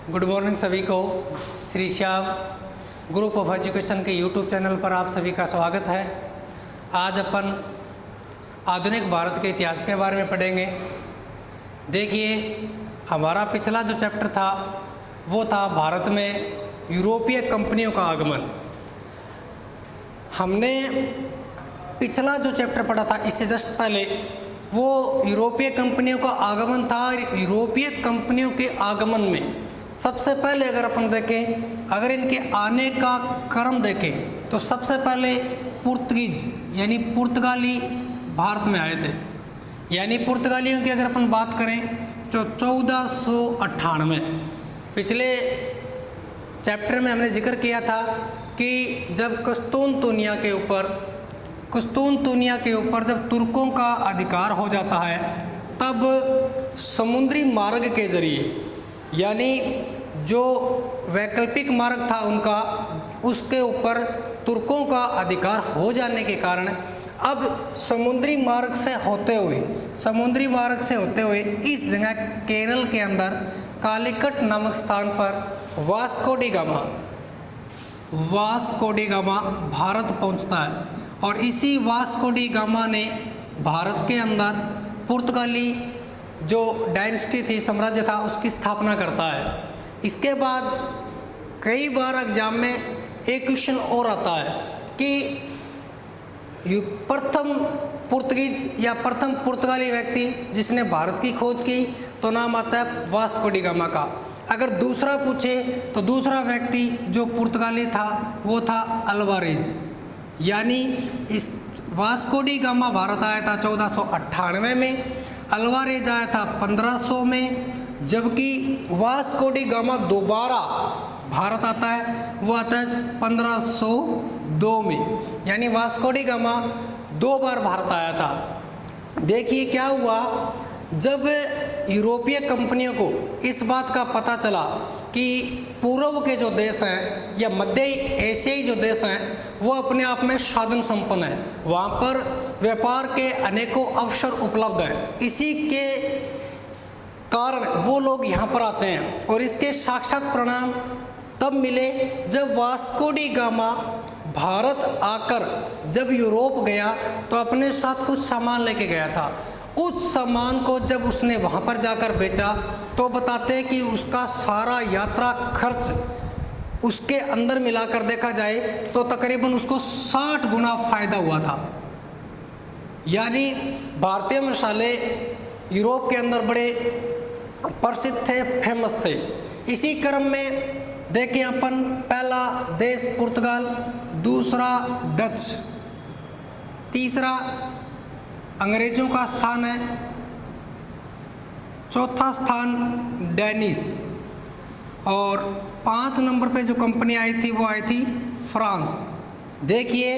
Good morning सभी को। Shri Shyam group of education के यूट्यूब चैनल पर आप सभी का स्वागत है। आज अपन आधुनिक भारत के इतिहास के बारे में पढ़ेंगे। देखिए, हमारा पिछला जो चैप्टर था वो था भारत में यूरोपीय कंपनियों का आगमन। हमने पिछला जो चैप्टर पढ़ा था इससे जस्ट पहले वो यूरोपीय कंपनियों का आगमन था। यूरोपीय कंपनियों के आगमन में सबसे पहले अगर अपन देखें, अगर इनके आने का क्रम देखें तो सबसे पहले पुर्तगीज यानी पुर्तगाली भारत में आए थे। यानी पुर्तगालियों की अगर अपन बात करें तो 1498 पिछले चैप्टर में हमने जिक्र किया था कि जब कुस्तुनतुनिया के ऊपर जब तुर्कों का अधिकार हो जाता है तब समुद्री मार्ग के जरिए, यानी जो वैकल्पिक मार्ग था उनका, उसके ऊपर तुर्कों का अधिकार हो जाने के कारण अब समुद्री मार्ग से होते हुए इस जगह केरल के अंदर कालीकट नामक स्थान पर वास्को डी गामा भारत पहुंचता है। और इसी वास्को डी गामा ने भारत के अंदर पुर्तगाली जो डायनेस्टी थी, साम्राज्य था, उसकी स्थापना करता है। इसके बाद कई बार एग्जाम में एक क्वेश्चन और आता है कि प्रथम पुर्तगीज या प्रथम पुर्तगाली व्यक्ति जिसने भारत की खोज की तो नाम आता है वास्को डी गामा का। अगर दूसरा पूछे तो दूसरा व्यक्ति जो पुर्तगाली था वो था अल्वारेज। यानी इस वास्को डी गामा भारत आया था 1498 में, अल्वारेज आया था 1500 में, जबकि वास्को डी गामा दोबारा भारत आता है, वो आता है 1502 में। यानी वास्को डी गामा 2 बार भारत आया था। देखिए क्या हुआ, जब यूरोपीय कंपनियों को इस बात का पता चला कि पूर्व के जो देश हैं या मध्य एशियाई जो देश हैं वो अपने आप में साधन संपन्न हैं, वहाँ पर व्यापार के अनेकों अवसर उपलब्ध हैं, इसी के कारण वो लोग यहाँ पर आते हैं। और इसके साक्षात परिणाम तब मिले जब वास्को डी गामा भारत आकर जब यूरोप गया तो अपने साथ कुछ सामान लेके गया था। उस सामान को जब उसने वहाँ पर जाकर बेचा तो बताते हैं कि उसका सारा यात्रा खर्च उसके अंदर मिलाकर देखा जाए तो तकरीबन उसको 60 गुना फायदा हुआ था। यानी भारतीय मसाले यूरोप के अंदर बड़े प्रसिद्ध थे, फेमस थे। इसी क्रम में देखें अपन, पहला देश पुर्तगाल, दूसरा डच, तीसरा अंग्रेजों का स्थान है, चौथा स्थान डेनिस, और 5 नंबर पे जो कंपनी आई थी वो आई थी फ्रांस। देखिए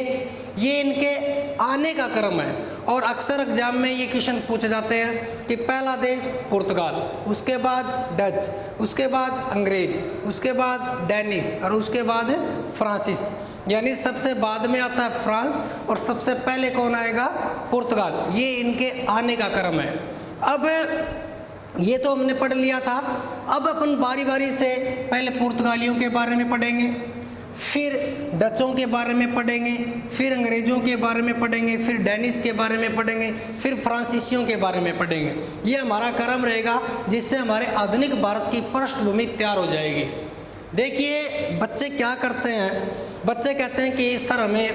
ये इनके आने का क्रम है। और अक्सर एग्जाम में ये क्वेश्चन पूछे जाते हैं कि पहला देश पुर्तगाल, उसके बाद डच, उसके बाद अंग्रेज, उसके बाद डेनिस और उसके बाद फ्रांसिस। यानी सबसे बाद में आता है फ्रांस और सबसे पहले कौन आएगा? पुर्तगाल। ये इनके आने का क्रम है। अब ये तो हमने पढ़ लिया था। अब अपन बारी बारी से पहले पुर्तगालियों के बारे में पढ़ेंगे, फिर डचों के बारे में पढ़ेंगे, फिर अंग्रेज़ों के बारे में पढ़ेंगे, फिर डेनिस के बारे में पढ़ेंगे, फिर फ्रांसीसियों के बारे में पढ़ेंगे। ये हमारा क्रम रहेगा जिससे हमारे आधुनिक भारत की पृष्ठभूमि तैयार हो जाएगी। देखिए बच्चे क्या करते हैं, बच्चे कहते हैं कि सर हमें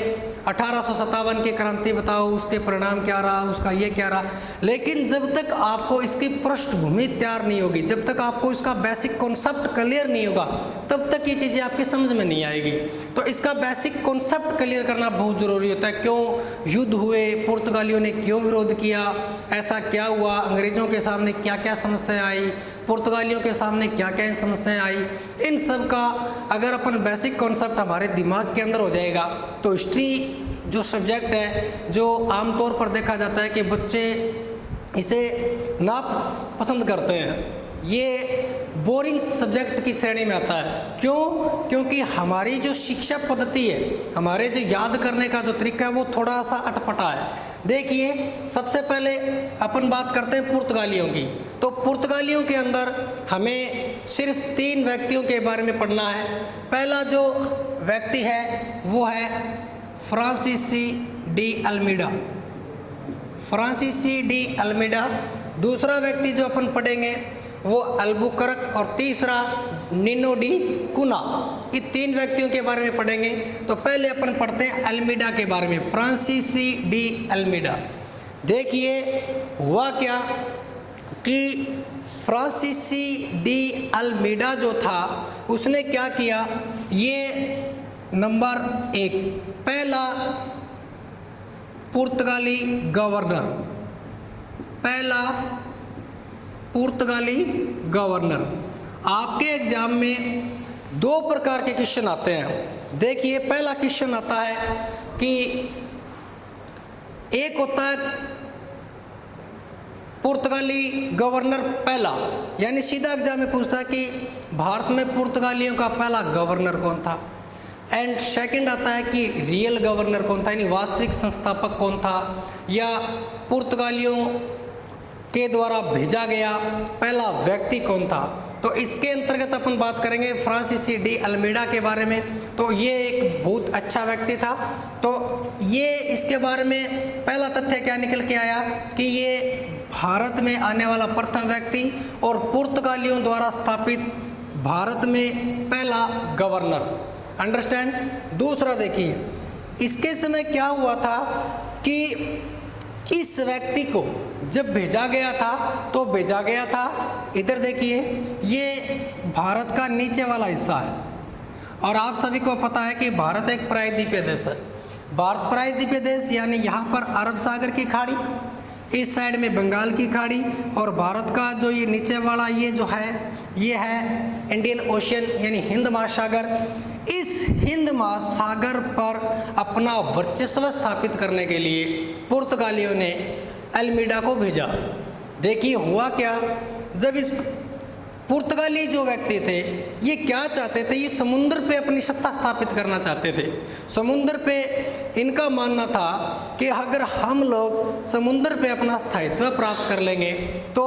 1857 की क्रांति बताओ, उसके परिणाम क्या रहा, उसका ये क्या रहा। लेकिन जब तक आपको इसकी पृष्ठभूमि तैयार नहीं होगी, जब तक आपको इसका बेसिक कॉन्सेप्ट क्लियर नहीं होगा, तब तक ये चीज़ें आपकी समझ में नहीं आएगी। तो इसका बेसिक कॉन्सेप्ट क्लियर करना बहुत ज़रूरी होता है। क्यों युद्ध हुए, पुर्तगालियों ने क्यों विरोध किया, ऐसा क्या हुआ, अंग्रेज़ों के सामने क्या क्या समस्याएँ आई, पुर्तगालियों के सामने क्या क्या समस्याएं आई, इन सब का अगर अपन बेसिक कॉन्सेप्ट हमारे दिमाग के अंदर हो जाएगा तो हिस्ट्री जो सब्जेक्ट है, जो आमतौर पर देखा जाता है कि बच्चे इसे ना पसंद करते हैं, ये बोरिंग सब्जेक्ट की श्रेणी में आता है। क्यों? क्योंकि हमारी जो शिक्षा पद्धति है, हमारे जो याद करने का जो तरीका है वो थोड़ा सा अटपटा है। देखिए सबसे पहले अपन बात करते हैं पुर्तगालियों की। तो पुर्तगालियों के अंदर हमें सिर्फ 3 व्यक्तियों के बारे में पढ़ना है। पहला जो व्यक्ति है वो है फ्रांसीसी डी अल्मीडा, फ्रांसीसी डी अल्मीडा। दूसरा व्यक्ति जो अपन पढ़ेंगे वो अल्बुकर्क, और तीसरा निनो डी कुना। ये 3 व्यक्तियों के बारे में पढ़ेंगे। तो पहले अपन पढ़ते हैं अल्मीडा के बारे में, फ्रांसीसी डी अल्मीडा। देखिए हुआ क्या कि फ्रांसीसी डी अल्मीडा जो था उसने क्या किया, ये नंबर 1 पहला पुर्तगाली गवर्नर, पहला पुर्तगाली गवर्नर। आपके एग्जाम में 2 प्रकार के क्वेश्चन आते हैं। देखिए पहला क्वेश्चन आता है कि एक होता है पुर्तगाली गवर्नर पहला, यानी सीधा एग्जाम में पूछता है कि भारत में पुर्तगालियों का पहला गवर्नर कौन था। एंड सेकंड आता है कि रियल गवर्नर कौन था, यानी वास्तविक संस्थापक कौन था, या पुर्तगालियों के द्वारा भेजा गया पहला व्यक्ति कौन था। तो इसके अंतर्गत अपन बात करेंगे फ्रांसीसी डी अल्मीडा के बारे में। तो ये एक बहुत अच्छा व्यक्ति था। तो ये इसके बारे में पहला तथ्य क्या निकल के आया कि ये भारत में आने वाला प्रथम व्यक्ति और पुर्तगालियों द्वारा स्थापित भारत में पहला गवर्नर। अंडरस्टैंड। दूसरा देखिए, इसके समय क्या हुआ था कि इस व्यक्ति को जब भेजा गया था तो भेजा गया था, इधर देखिए ये भारत का नीचे वाला हिस्सा है, और आप सभी को पता है कि भारत एक प्रायद्वीपीय देश है। भारत प्रायद्वीपीय देश यानी यहाँ पर अरब सागर की खाड़ी, इस साइड में बंगाल की खाड़ी, और भारत का जो ये नीचे वाला ये जो है ये है इंडियन ओशियन यानी हिंद महासागर। इस हिंद महासागर पर अपना वर्चस्व स्थापित करने के लिए पुर्तगालियों ने अल्मीडा को भेजा। देखिए हुआ क्या, जब इस पुर्तगाली जो व्यक्ति थे ये क्या चाहते थे, ये समुद्र पे अपनी सत्ता स्थापित करना चाहते थे। समुद्र पे इनका मानना था कि अगर हम लोग समुद्र पे अपना स्थायित्व प्राप्त कर लेंगे तो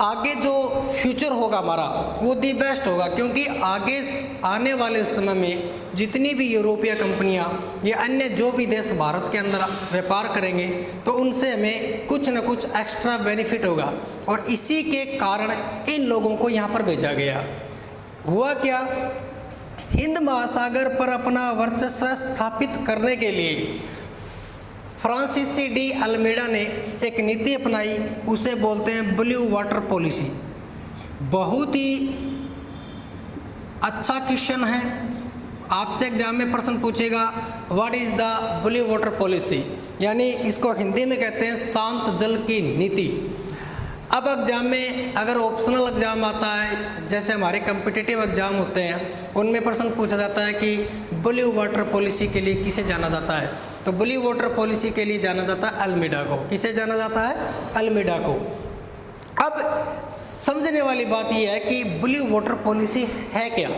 आगे जो फ्यूचर होगा हमारा वो दी बेस्ट होगा, क्योंकि आगे आने वाले समय में जितनी भी यूरोपीय कंपनियां या अन्य जो भी देश भारत के अंदर व्यापार करेंगे तो उनसे हमें कुछ न कुछ एक्स्ट्रा बेनिफिट होगा, और इसी के कारण इन लोगों को यहाँ पर भेजा गया। हुआ क्या, हिंद महासागर पर अपना वर्चस्व स्थापित करने के लिए फ्रांसीसी डी अल्मीडा ने एक नीति अपनाई, उसे बोलते हैं ब्लू वाटर पॉलिसी। बहुत ही अच्छा क्वेश्चन है, आपसे एग्जाम में प्रश्न पूछेगा what is the blue water policy, यानी इसको हिंदी में कहते हैं शांत जल की नीति। अब एग्जाम में अगर ऑप्शनल एग्जाम आता है, जैसे हमारे कम्पिटिटिव एग्जाम होते हैं, उनमें प्रश्न पूछा जाता है कि ब्लू वाटर पॉलिसी के लिए किसे जाना जाता है, तो ब्लू वाटर पॉलिसी के लिए जाना जाता है अल्मीडा को। किसे जाना जाता है? अल्मीडा को। अब समझने वाली बात यह है कि ब्लू वाटर पॉलिसी है क्या।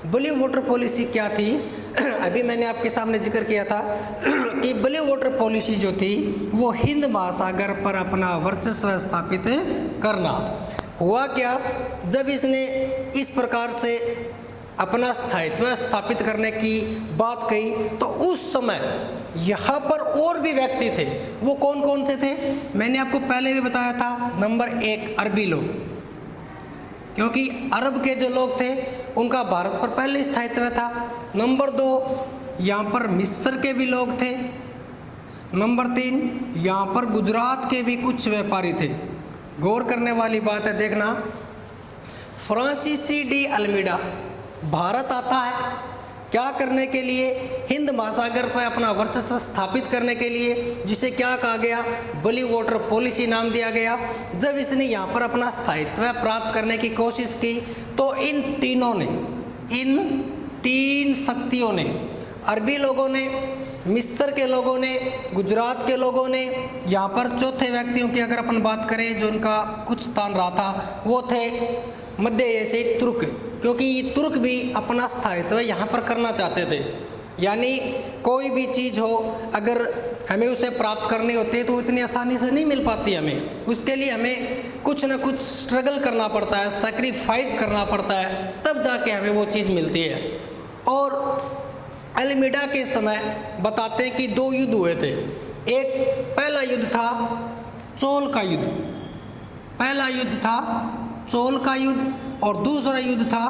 ब्लू वाटर पॉलिसी क्या थी, अभी मैंने आपके सामने जिक्र किया था कि ब्लू वाटर पॉलिसी जो थी वो हिंद महासागर पर अपना वर्चस्व स्थापित करना। हुआ क्या, जब इसने इस प्रकार से अपना स्थायित्व स्थापित करने की बात कही तो उस समय यहाँ पर और भी व्यक्ति थे। वो कौन कौन से थे, मैंने आपको पहले भी बताया था। नंबर 1 अरबी लोग, क्योंकि अरब के जो लोग थे उनका भारत पर पहले स्थायित्व था। नंबर 2 यहाँ पर मिस्र के भी लोग थे। नंबर 3 यहाँ पर गुजरात के भी कुछ व्यापारी थे। गौर करने वाली बात है, देखना फ्रांसीसी डी अल्मीडा भारत आता है क्या करने के लिए, हिंद महासागर पर अपना वर्चस्व स्थापित करने के लिए, जिसे क्या कहा गया, ब्लू वाटर पॉलिसी नाम दिया गया। जब इसने यहाँ पर अपना स्थायित्व प्राप्त करने की कोशिश की तो इन तीन शक्तियों ने, अरबी लोगों ने, मिस्र के लोगों ने, गुजरात के लोगों ने, यहाँ पर चौथे व्यक्तियों की अगर अपन बात करें जो उनका कुछ स्थान रहा था वो थे मध्य एशियाई तुर्क, क्योंकि ये तुर्क भी अपना स्थायित्व यहाँ पर करना चाहते थे। यानी कोई भी चीज़ हो अगर हमें उसे प्राप्त करनी होती है तो इतनी आसानी से नहीं मिल पाती हमें, उसके लिए हमें कुछ ना कुछ स्ट्रगल करना पड़ता है, सैक्रिफाइस करना पड़ता है, तब जाके हमें वो चीज़ मिलती है। और अल्मीडा के समय बताते हैं कि 2 युद्ध हुए थे। एक पहला युद्ध था चोल का युद्ध, पहला युद्ध था चोल का युद्ध, और दूसरा युद्ध था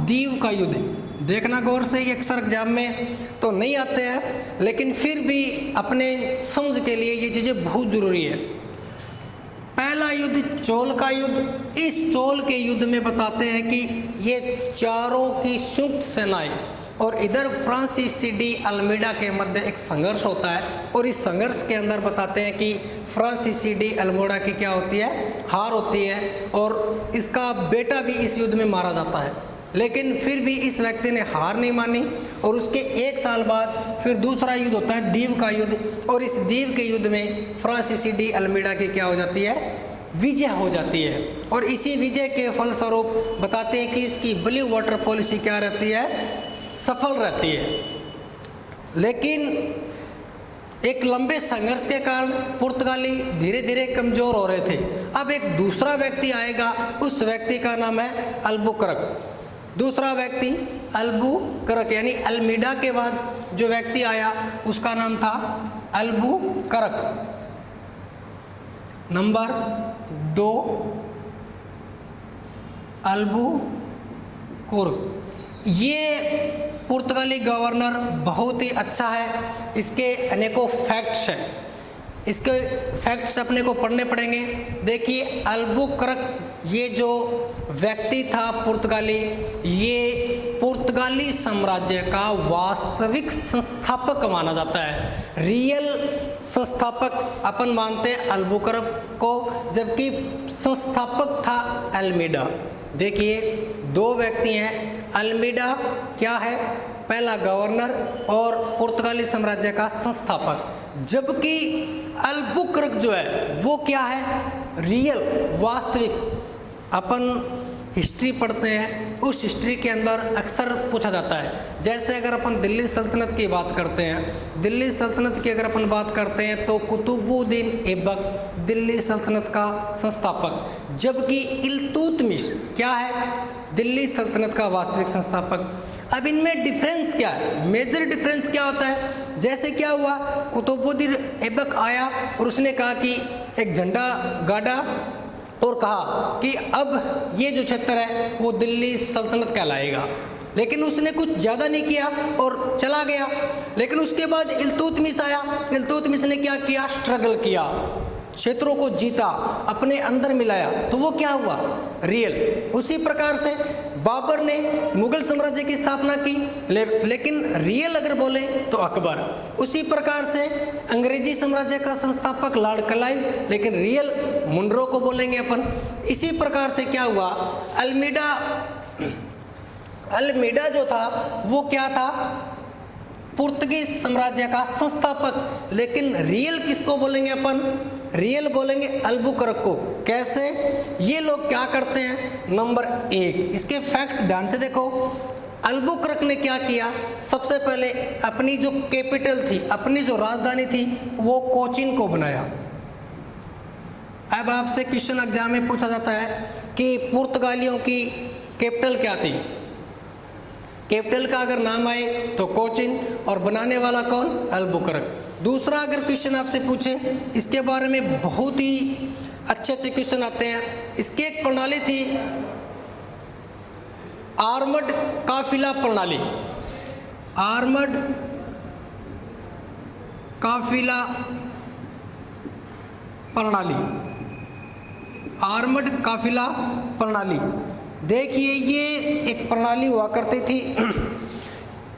दीव का युद्ध। देखना गौर से, ये अक्सर एग्जाम में तो नहीं आते हैं, लेकिन फिर भी अपने समझ के लिए ये चीज़ें बहुत ज़रूरी है। पहला युद्ध चोल का युद्ध। इस चोल के युद्ध में बताते हैं कि ये चारों की संयुक्त सेनाएं और इधर फ्रांसीसी अल्मीडा के मध्य एक संघर्ष होता है, और इस संघर्ष के अंदर बताते हैं कि फ्रांसीसी अल्मीडा की क्या होती है, हार होती है, और इसका बेटा भी इस युद्ध में मारा जाता है। लेकिन फिर भी इस व्यक्ति ने हार नहीं मानी, और उसके 1 साल बाद फिर दूसरा युद्ध होता है दीव का युद्ध, और इस दीव के युद्ध में फ्रांसीसी अल्मीडा की क्या हो जाती है, विजय हो जाती है। और इसी विजय के फलस्वरूप बताते हैं कि इसकी ब्लू वाटर पॉलिसी क्या रहती है, सफल रहती है। लेकिन एक लंबे संघर्ष के कारण पुर्तगाली धीरे धीरे कमज़ोर हो रहे थे। अब एक दूसरा व्यक्ति आएगा, उस व्यक्ति का नाम है अल्बुकर्क। दूसरा व्यक्ति अल्बुकर्क, यानी अल्मीडा के बाद जो व्यक्ति आया उसका नाम था अल्बुकर्क। Number 2 Albuquerque. ये पुर्तगाली गवर्नर बहुत ही अच्छा है, इसके अनेकों फैक्ट्स हैं, इसके फैक्ट्स अपने को पढ़ने पड़ेंगे। देखिए अल्बुकर्क ये जो व्यक्ति था पुर्तगाली, ये पुर्तगाली साम्राज्य का वास्तविक संस्थापक माना जाता है। रियल संस्थापक अपन मानते हैं अल्बुकर्क को, जबकि संस्थापक था अल्मीडा। देखिए 2 व्यक्ति हैं, अल्मीडा क्या है, पहला गवर्नर और पुर्तगाली साम्राज्य का संस्थापक, जबकि अल्बुकर्क जो है वो क्या है, रियल वास्तविक। अपन हिस्ट्री पढ़ते हैं, उस हिस्ट्री के अंदर अक्सर पूछा जाता है, जैसे अगर अपन दिल्ली सल्तनत की बात करते हैं, दिल्ली सल्तनत की अगर अपन बात करते हैं तो कुतुबुद्दीन ऐबक दिल्ली सल्तनत का संस्थापक, जबकि इल्तुतमिश क्या है, दिल्ली सल्तनत का वास्तविक संस्थापक। अब इनमें डिफरेंस क्या है, मेजर डिफरेंस क्या होता है, जैसे क्या हुआ, कुतुबुद्दीन ऐबक आया और उसने कहा कि एक झंडा गाड़ा और कहा कि अब ये जो क्षेत्र है वो दिल्ली सल्तनत कहलाएगा, लेकिन उसने कुछ ज़्यादा नहीं किया और चला गया। लेकिन उसके बाद इल्तुतमिश आया, इल्तुतमिश ने क्या किया, स्ट्रगल किया, क्षेत्रों को जीता, अपने अंदर मिलाया, तो वो क्या हुआ, रियल। उसी प्रकार से बाबर ने मुगल साम्राज्य की स्थापना की, लेकिन रियल अगर बोले तो अकबर। उसी प्रकार से अंग्रेजी साम्राज्य का संस्थापक लॉर्ड क्लाइव, लेकिन रियल मुनरो को बोलेंगे अपन। इसी प्रकार से क्या हुआ, अल्मीडा जो था वो क्या था, पुर्तगीज साम्राज्य का संस्थापक, लेकिन रियल किसको बोलेंगे अपन, रियल बोलेंगे अल्बुकर्क को। कैसे, ये लोग क्या करते हैं, नंबर 1 इसके फैक्ट ध्यान से देखो। अल्बुकर्क ने क्या किया, सबसे पहले अपनी जो कैपिटल थी, अपनी जो राजधानी थी, वो कोचीन को बनाया। अब आपसे क्वेश्चन एग्जाम में पूछा जाता है कि पुर्तगालियों की कैपिटल क्या थी, कैपिटल का अगर नाम आए तो कोचीन, और बनाने वाला कौन, अल्बुकर्क। दूसरा अगर क्वेश्चन आपसे पूछे, इसके बारे में बहुत ही अच्छे अच्छे क्वेश्चन आते हैं। इसकी एक प्रणाली थी आर्मड काफिला प्रणाली, आर्मड काफिला प्रणाली, आर्मड काफिला प्रणाली। देखिए ये एक प्रणाली हुआ करती थी,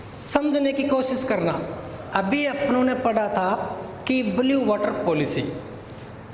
समझने की कोशिश करना। अभी अपनों ने पढ़ा था कि ब्लू वाटर पॉलिसी,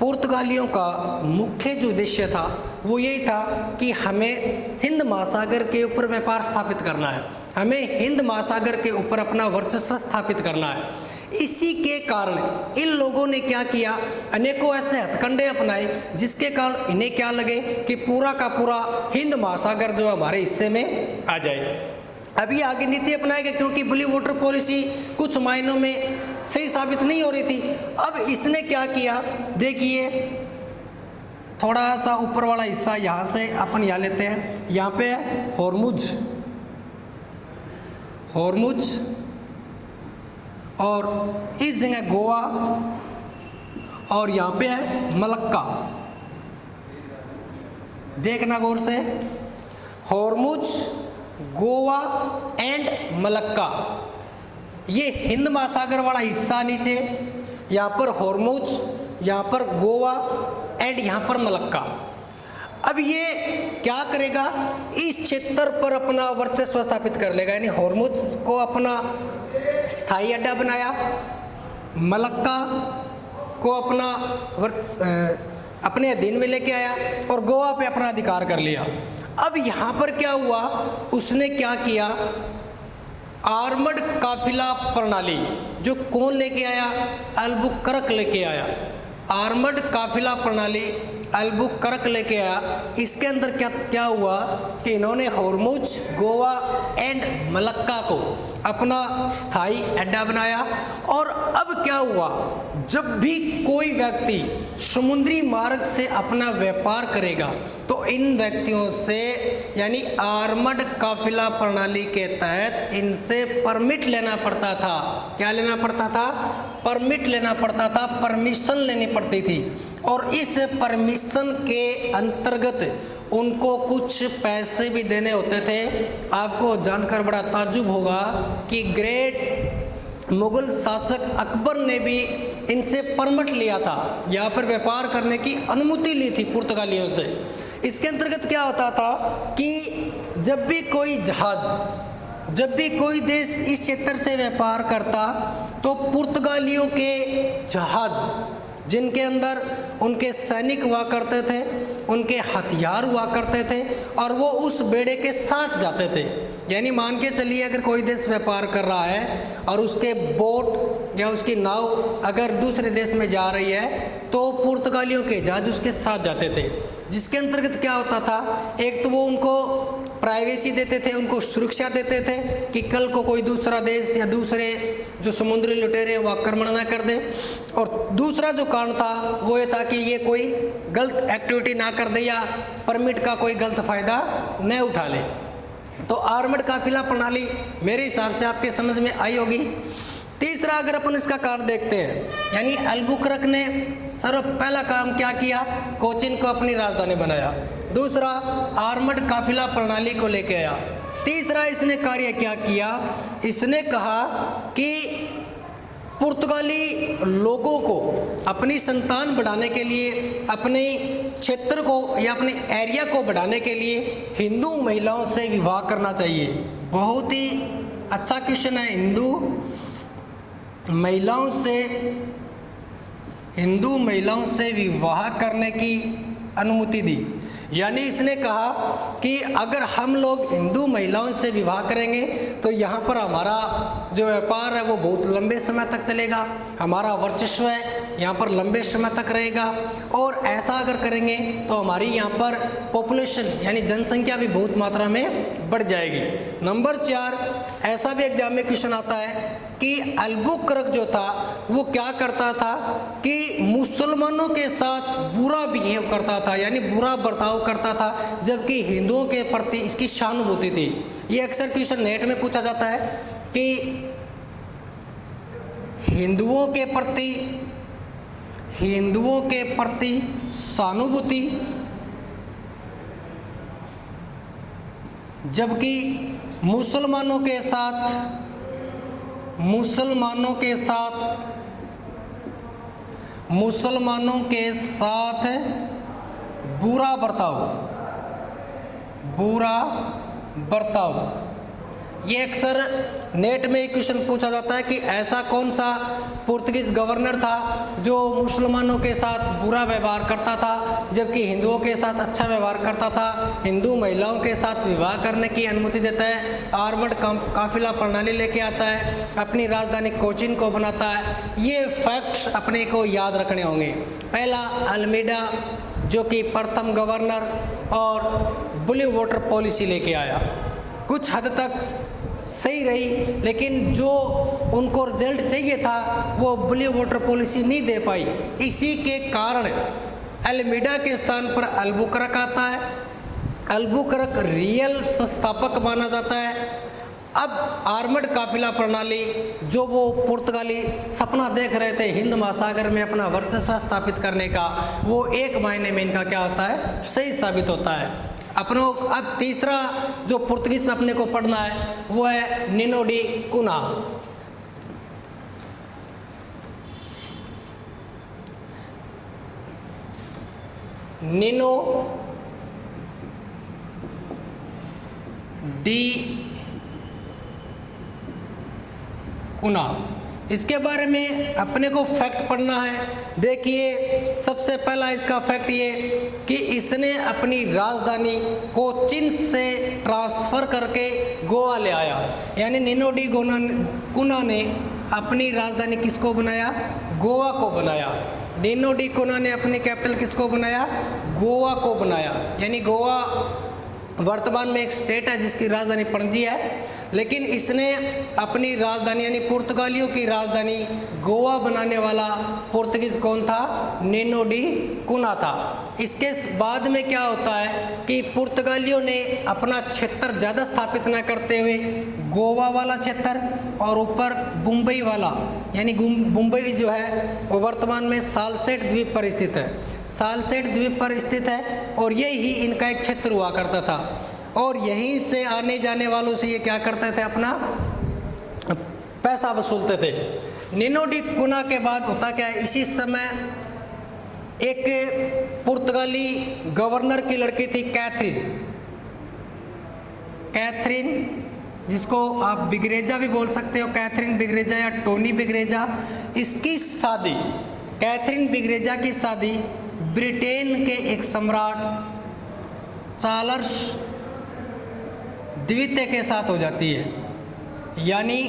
पुर्तगालियों का मुख्य जो उद्देश्य था वो यही था कि हमें हिंद महासागर के ऊपर व्यापार स्थापित करना है, हमें हिंद महासागर के ऊपर अपना वर्चस्व स्थापित करना है। इसी के कारण इन लोगों ने क्या किया, अनेकों ऐसे हथकंडे अपनाए जिसके कारण इन्हें क्या लगे कि पूरा का पूरा हिंद महासागर जो हमारे हिस्से में आ जाए। अभी आगे नीति अपनाएगा, क्योंकि ब्लू वाटर पॉलिसी कुछ मायनों में सही साबित नहीं हो रही थी। अब इसने क्या किया, देखिए थोड़ा सा ऊपर वाला हिस्सा यहाँ से अपन यहाँ लेते हैं, यहाँ पे है होर्मुज, होर्मुज, और इस जगह गोवा, और यहाँ पे है मलक्का। देखना गौर से, होर्मुज, गोवा एंड मलक्का, ये हिंद महासागर वाला हिस्सा नीचे, यहाँ पर होर्मुज, यहाँ पर गोवा एंड यहाँ पर मलक्का। अब ये क्या करेगा, इस क्षेत्र पर अपना वर्चस्व स्थापित कर लेगा, यानी होर्मुज को अपना स्थायी अड्डा बनाया, मलक्का को अपना अपने अधीन में लेके आया और गोवा पे अपना अधिकार कर लिया। अब यहाँ पर क्या हुआ, उसने क्या किया, आर्मड काफिला प्रणाली, जो कौन लेके आया, अल्बुकर्क लेके आया, आर्मड काफिला प्रणाली अल्बुकर्क लेके आया। इसके अंदर क्या क्या हुआ कि इन्होंने होर्मुज, गोवा एंड मलक्का को अपना स्थायी अड्डा बनाया। और अब क्या हुआ, जब भी कोई व्यक्ति समुद्री मार्ग से अपना व्यापार करेगा तो इन व्यक्तियों से, यानी आर्मड काफिला प्रणाली के तहत इनसे परमिट लेना पड़ता था। क्या लेना पड़ता था, परमिट लेना पड़ता था, परमिशन लेनी पड़ती थी। और इस परमिशन के अंतर्गत उनको कुछ पैसे भी देने होते थे। आपको जानकर बड़ा ताज्जुब होगा कि ग्रेट मुगल शासक अकबर ने भी इनसे परमिट लिया था, यहाँ पर व्यापार करने की अनुमति ली थी पुर्तगालियों से। इसके अंतर्गत क्या होता था कि जब भी कोई जहाज, जब भी कोई देश इस क्षेत्र से व्यापार करता तो पुर्तगालियों के जहाज, जिनके अंदर उनके सैनिक हुआ करते थे, उनके हथियार हुआ करते थे, और वो उस बेड़े के साथ जाते थे। यानी मान के चलिए अगर कोई देश व्यापार कर रहा है और उसके बोट या उसकी नाव अगर दूसरे देश में जा रही है तो पुर्तगालियों के जहाज उसके साथ जाते थे। जिसके अंतर्गत क्या होता था, एक तो वो उनको प्राइवेसी देते थे, उनको सुरक्षा देते थे कि कल को कोई दूसरा देश या दूसरे जो समुद्री लुटेरे वो आक्रमण ना कर दे। और दूसरा जो कारण था वो ये था कि ये कोई गलत एक्टिविटी ना कर दे या परमिट का कोई गलत फ़ायदा न उठा ले। तो आर्मड काफिला प्रणाली मेरे हिसाब से आपके समझ में आई होगी। तीसरा अगर अपन इसका कारण देखते हैं, यानी अल्बुकर्क ने सर्व पहला काम क्या किया, कोचिन को अपनी राजधानी बनाया। दूसरा, आर्मड काफिला प्रणाली को लेके आया। तीसरा, इसने कार्य क्या किया, इसने कहा कि पुर्तगाली लोगों को अपनी संतान बढ़ाने के लिए, अपने क्षेत्र को या अपने एरिया को बढ़ाने के लिए हिंदू महिलाओं से विवाह करना चाहिए। बहुत ही अच्छा क्वेश्चन है। हिंदू महिलाओं से विवाह करने की अनुमति दी। यानी इसने कहा कि अगर हम लोग हिंदू महिलाओं से विवाह करेंगे तो यहाँ पर हमारा जो व्यापार है वो बहुत लंबे समय तक चलेगा, हमारा वर्चस्व है यहाँ पर लंबे समय तक रहेगा। और ऐसा अगर करेंगे तो हमारी यहाँ पर पॉपुलेशन यानी जनसंख्या भी बहुत मात्रा में बढ़ जाएगी। नंबर 4, ऐसा भी एग्जाम में क्वेश्चन आता है कि अल्बुकर्क जो था वो क्या करता था कि मुसलमानों के साथ बुरा बिहेव करता था, यानी बुरा बर्ताव करता था, जबकि हिंदुओं के प्रति इसकी सहानुभूति थी। ये अक्सर क्वेश्चन नेट में पूछा जाता है कि हिंदुओं के प्रति सहानुभूति जबकि मुसलमानों के साथ बुरा बर्ताव। ये अक्सर नेट में क्वेश्चन पूछा जाता है कि ऐसा कौन सा पुर्तगीज गवर्नर था जो मुसलमानों के साथ बुरा व्यवहार करता था जबकि हिंदुओं के साथ अच्छा व्यवहार करता था, हिंदू महिलाओं के साथ विवाह करने की अनुमति देता है, आर्मड काफिला प्रणाली लेके आता है, अपनी राजधानी कोचिन को बनाता है। ये फैक्ट्स अपने को याद रखने होंगे। पहला, अल्मीडा जो कि प्रथम गवर्नर और ब्लू वाटर पॉलिसी लेके आया, कुछ हद तक सही रही, लेकिन जो उनको रिजल्ट चाहिए था वो ब्लू वाटर पॉलिसी नहीं दे पाई। इसी के कारण अल्मीडा के स्थान पर अल्बुकरक आता है। अल्बुकरक रियल संस्थापक माना जाता है। अब आर्मड काफिला प्रणाली जो वो पुर्तगाली सपना देख रहे थे हिंद महासागर में अपना वर्चस्व स्थापित करने का, वो एक महीने में इनका क्या होता है, सही साबित होता है। अपनों अब तीसरा जो पुर्तगीज में अपने को पढ़ना है वो है निनो डी कुना। निनो डी कुना, इसके बारे में अपने को फैक्ट पढ़ना है। देखिए सबसे पहला इसका फैक्ट ये कि इसने अपनी राजधानी कोचिन से ट्रांसफ़र करके गोवा ले आया। यानी निनो डी कुना ने अपनी राजधानी किसको बनाया, गोवा को बनाया। निनो डी कुना ने अपनी कैपिटल किसको बनाया, गोवा को बनाया। यानी गोवा वर्तमान में एक स्टेट है जिसकी राजधानी पणजी है, लेकिन इसने अपनी राजधानी यानी पुर्तगालियों की राजधानी गोवा बनाने वाला पुर्तगीज कौन था, निनो डी कुना था। इसके बाद में क्या होता है कि पुर्तगालियों ने अपना क्षेत्र ज़्यादा स्थापित न करते हुए गोवा वाला क्षेत्र और ऊपर मुंबई वाला, यानी मुंबई जो है वो वर्तमान में सालसेट द्वीप पर स्थित है। सालसेट द्वीप पर स्थित है और यही इनका एक क्षेत्र हुआ करता था। और यहीं से आने जाने वालों से ये क्या करते थे, अपना पैसा वसूलते थे। निनो डी कुना के बाद होता क्या है, इसी समय एक पुर्तगाली गवर्नर की लड़की थी कैथरीन, जिसको आप बिग्रेजा भी बोल सकते हो, कैथरीन बिग्रेजा या टोनी बिग्रेजा। इसकी शादी, कैथरीन बिग्रेजा की शादी ब्रिटेन के एक सम्राट चार्ल्स द्वितीय के साथ हो जाती है। यानी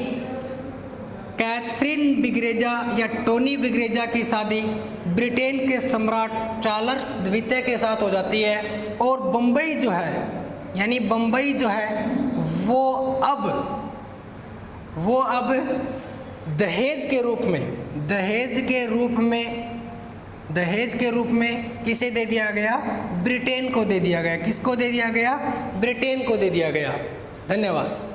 कैथरीन बिग्रेजा या टोनी बिग्रेजा की शादी ब्रिटेन के सम्राट चार्ल्स द्वितीय के साथ हो जाती है। और बम्बई जो है, यानी बम्बई जो है वो अब दहेज के रूप में किसे दे दिया गया, ब्रिटेन को दे दिया गया। किसको दे दिया गया, ब्रिटेन को दे दिया गया। धन्यवाद।